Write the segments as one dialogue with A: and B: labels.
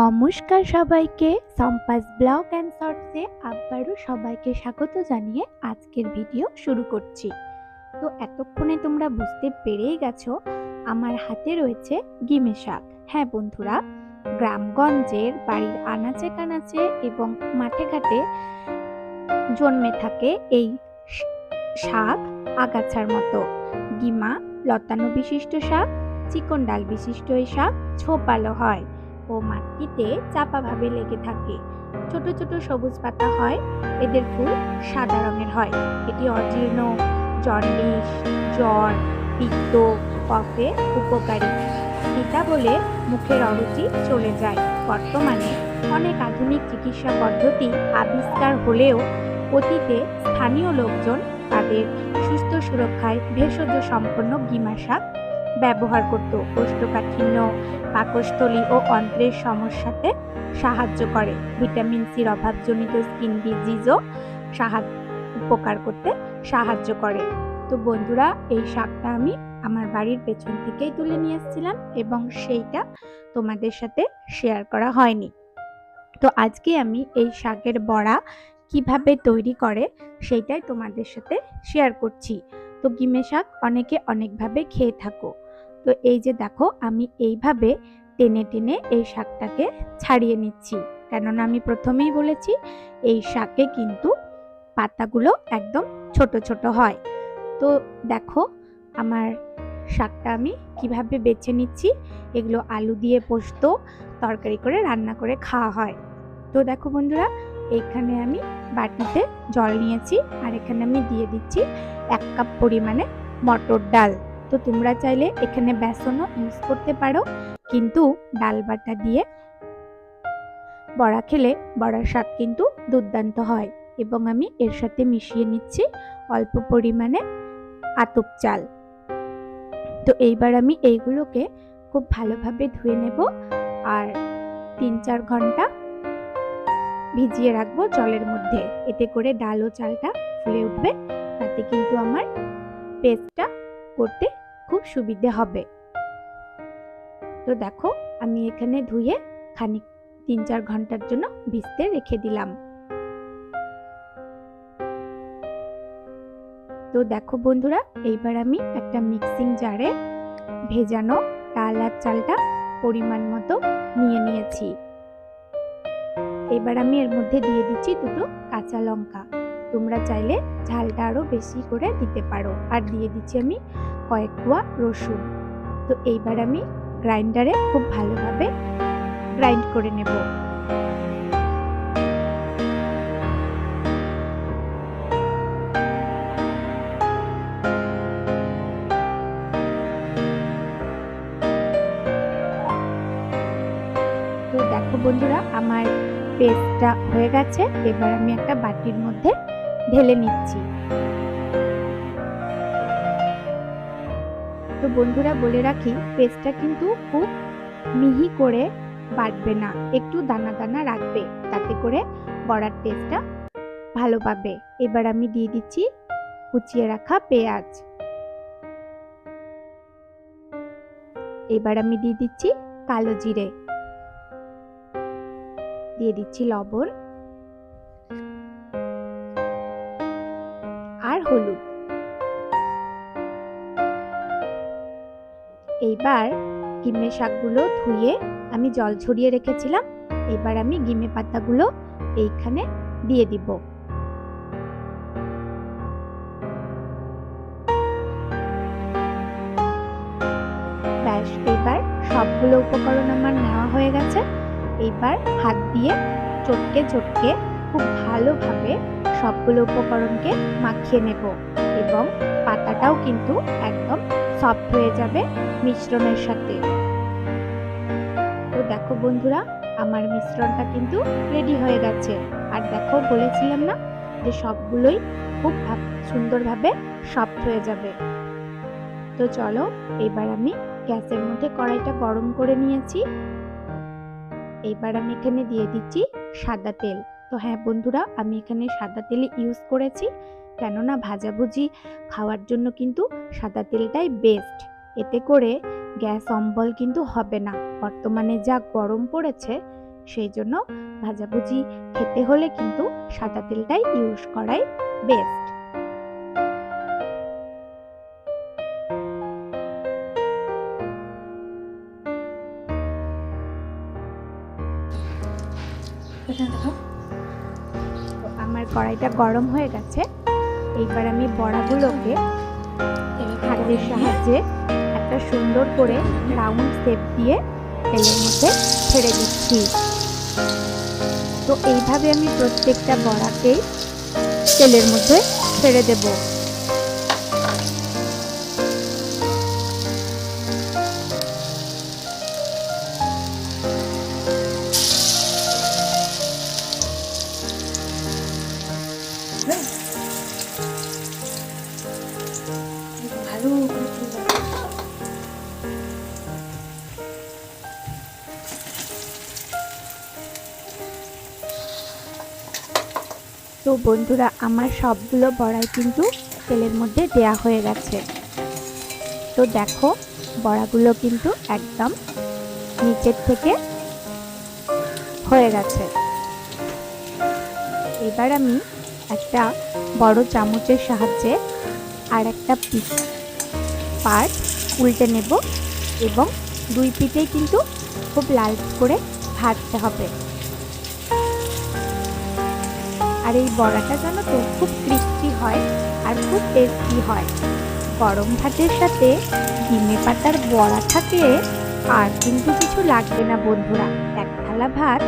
A: নমস্কার সবাইকে, সম্পাস blog and শর্টসে আবারও সবাইকে স্বাগত জানিয়ে আজকের ভিডিও শুরু করছি। তো এতক্ষণে তোমরা বুঝতে পেরেই গেছো আমার হাতে রয়েছে গিমে শাক। হ্যাঁ বন্ধুরা, গ্রামগঞ্জের বাড়ির আনাচে কানাচে এবং মাঠে ঘাটে জন্মে থাকে এই শাক আগাছার মতো। গিমা লতানো বিশিষ্ট শাক, চিকন ডাল বিশিষ্ট এই শাক ঝোপালো হয় ও মাটিতে চাপাভাবে লেগে থাকে। ছোট ছোট সবুজ পাতা হয়, এদের ফুল সাদা রঙের হয়। এটি অজীর্ণ, জন্ডিস, জ্বর, পিত্ত, কফে উপকারী। এটা বলে মুখের অরুচি চলে যায়। বর্তমানে অনেক আধুনিক চিকিৎসা পদ্ধতি আবিষ্কার হলেও অতীতে স্থানীয় লোকজন তাদের সুস্থ সুরক্ষায় ভেষজ সম্পন্ন গিমা শাক ব্যবহার করত। কোষ্ঠকাঠিন্য, পাকস্থলী ও অন্ত্রের সমস্যাতে সাহায্য করে। ভিটামিন সির অভাবজনিত স্কিন ডিজিজও উপকার করতে সাহায্য করে। তো বন্ধুরা, এই শাকটা আমি আমার বাড়ির পেছন থেকেই তুলে নিয়ে এসেছিলাম এবং সেইটা তোমাদের সাথে শেয়ার করা হয়নি। তো আজকে আমি এই শাকের বড়া কিভাবে তৈরি করে সেইটাই তোমাদের সাথে শেয়ার করছি। তো গিমে শাক অনেকে অনেকভাবে খেয়ে থাকো। তো এই যে দেখো, আমি এইভাবে টেনে টেনে এই শাকটাকে ছাড়িয়ে নিচ্ছি, কেননা আমি প্রথমেই বলেছি এই শাকে কিন্তু পাতাগুলো একদম ছোট ছোট হয়। তো দেখো আমার শাকটা আমি কিভাবে বেছে নিচ্ছি। এগুলো আলু দিয়ে পোস্ত তরকারি করে রান্না করে খাওয়া হয়। তো দেখো বন্ধুরা, এখানে আমি বাটিতে জল নিয়েছি আর এখানে আমি দিয়ে দিচ্ছি 1 কাপ পরিমাণে মটর ডাল। তো তোমরা চাইলে এখানে বেসনও ইউজ করতে পারো, কিন্তু ডাল বাটা দিয়ে বড়া খেলে বড়ার স্বাদ কিন্তু দুর্দান্ত হয়। এবং আমি এর সাথে মিশিয়ে নিচ্ছি অল্প পরিমাণে আতপ চাল। তো এইবার আমি এইগুলোকে খুব ভালোভাবে ধুয়ে নেব আর 3-4 ঘন্টা ভিজিয়ে রাখবো জলের মধ্যে। এতে করে ডাল ও চালটা ফুলে উঠবে, তাতে কিন্তু আমার পেস্টটা করতে খুব সুবিধে হবে। তো দেখো আমি এখানে ধুয়ে খানিক 3-4 ঘন্টার জন্য ভিজতে রেখে দিলাম। তো দেখো বন্ধুরা, এইবার আমি একটা মিক্সিং জারে ভেজানো ডাল আর চালটা পরিমাণ মতো নিয়ে নিয়েছি। এবার আমি এর মধ্যে দিয়ে দিচ্ছি 2টো কাঁচা লঙ্কা। তোমরা চাইলে ঝালটা আরো বেশি করে দিতে পারো। আর দিয়ে দিচ্ছি আমি কয়েক কোয়া রসুন। তো এইবার আমি গ্রাইন্ডারে খুব ভালোভাবে গ্রাইন্ড করে নেব। তো দেখো বন্ধুরা, আমার পেস্টটা হয়ে গেছে। এবার আমি একটা বাটির মধ্যে ঢেলে নিচ্ছি। তো বন্ধুরা বলে রাখি, পেস্টটা কিন্তু খুব মিহি করে বাটবে না, একটু দানা দানা রাখবে, তাতে করে বড়ার টেস্টটা ভালো পাবে। এবার আমি দিয়ে দিচ্ছি কুচিয়ে রাখা পেঁয়াজ। এবার আমি দিয়ে দিচ্ছি কালো জিরে, দিয়ে দিচ্ছি লবণ আর হলুদ। এইবার গিমে শাকগুলো ধুয়ে আমি জল ছড়িয়ে রেখেছিলাম। এবার আমি গিমে পাতাগুলো এইখানে দিয়ে দিব। ব্যাস, এবার সবগুলো উপকরণ আমার নেওয়া হয়ে গেছে। এইবার হাত দিয়ে চটকে চটকে খুব ভালোভাবে সবগুলো উপকরণকে মাখিয়ে নেব এবং পাতাটাও কিন্তু একদম সফট হয়ে যাবে মিশ্রণের সাথে। তো দেখো বন্ধুরা, আমার মিশ্রণটা কিন্তু রেডি হয়ে গেছে। আর দেখো, বলেছিলাম না যে সবগুলোই খুব সুন্দরভাবে সফট হয়ে যাবে। তো চলো, এবার আমি গ্যাসের মধ্যে কড়াইটা গরম করে নিয়েছি। এইবার আমি এখানে দিয়ে দিচ্ছি সাদা তেল। তো হ্যাঁ বন্ধুরা, আমি এখানে সাদা তেল ইউজ করেছি, কেননা ভাজাভুজি খাওয়ার জন্য কিন্তু সাদা তেলটাই বেস্ট। এতে করে গ্যাস অম্বল কিন্তু হবে না। বর্তমানে যা গরম পড়েছে, সেই জন্য ভাজাভুজি খেতে হলে কিন্তু সাদা তেলটাই ইউজ করাই বেস্ট। আমার কড়াইটা গরম হয়ে গেছে। এইবার আমি বড়াগুলোকে হাতের সাহায্যে একটা সুন্দর করে রাউন্ড শেপ দিয়ে তেলের মধ্যে ছেড়ে দিচ্ছি। তো এইভাবে আমি প্রত্যেকটা বড়াকেই তেলের মধ্যে ছেড়ে দেব। তো বন্ধুরা, আমার সবগুলো বড়াই কিন্তু তেলের মধ্যে দেয়া হয়ে গেছে। তো দেখো, বড়াগুলো কিন্তু একদম নিচের থেকে হয়ে গেছে। এবার আমি একটা বড় চামচের সাহায্যে আর একটা পার্ট উল্টে নেব এবং দুই পিঠেই কিন্তু খুব লাল করে ভাজতে হবে। আর এই বড়াটা জানো তো খুব ক্রিস্পি হয় আর খুব টেস্টি হয়। গরম ভাতের সাথে ডিমে পাতার বড়া থাকলে আর কিন্তু কিছু লাগবে না বন্ধুরা। এক থালা ভাত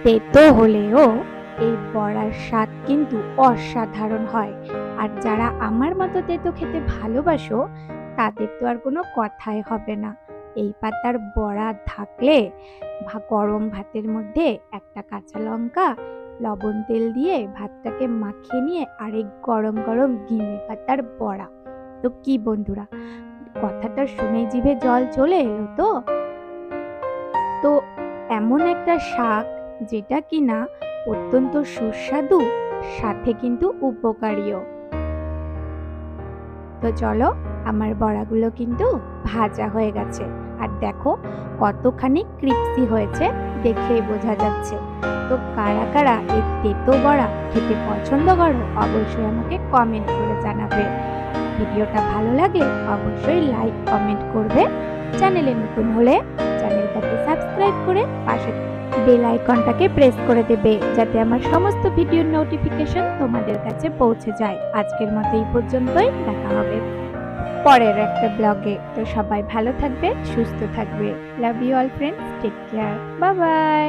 A: তেতো হলেও এই বড়ার স্বাদ কিন্তু অসাধারণ হয়। আর যারা আমার মতো তেতো খেতে ভালোবাসো তাদের তো আর কোনো কথাই হবে না। এই পাতার বড়া থাকলে গরম ভাতের মধ্যে একটা কাঁচা লঙ্কা লবণ তেল দিয়ে ভাতটাকে মাখিয়ে নিয়ে আরেক গরম গরম ডিমে পাতার বড়া। তো কি বন্ধুরা, কথাটা শুনে জিভে জল চলে এলো তো। তো এমন একটা শাক যেটা কিনা অত্যন্ত সুস্বাদু, সাথে কিন্তু উপকারীও। তো চলো, আমার বড়াগুলো কিন্তু ভাজা হয়ে গেছে। আর দেখো কতখানি ক্রিস্পি হয়েছে, দেখেই বোঝা যাচ্ছে। তো কারা কারা এই তেতো বড়া খেতে পছন্দ করো অবশ্যই আমাকে কমেন্ট করে জানাবে। ভিডিওটা ভালো লাগে অবশ্যই লাইক কমেন্ট করবে। চ্যানেলে নতুন হলে চ্যানেলটাকে সাবস্ক্রাইব করে পাশে বেল আইকনটাকে প্রেস করে দেবে, যাতে আমার সমস্ত ভিডিওর নোটিফিকেশন তোমাদের কাছে পৌঁছে যায়। আজকের মতো এই পর্যন্তই, দেখা হবে পরের একটা ব্লগে। তো সবাই ভালো থাকবে, সুস্থ থাকবে। Love you all friends, take care, bye by.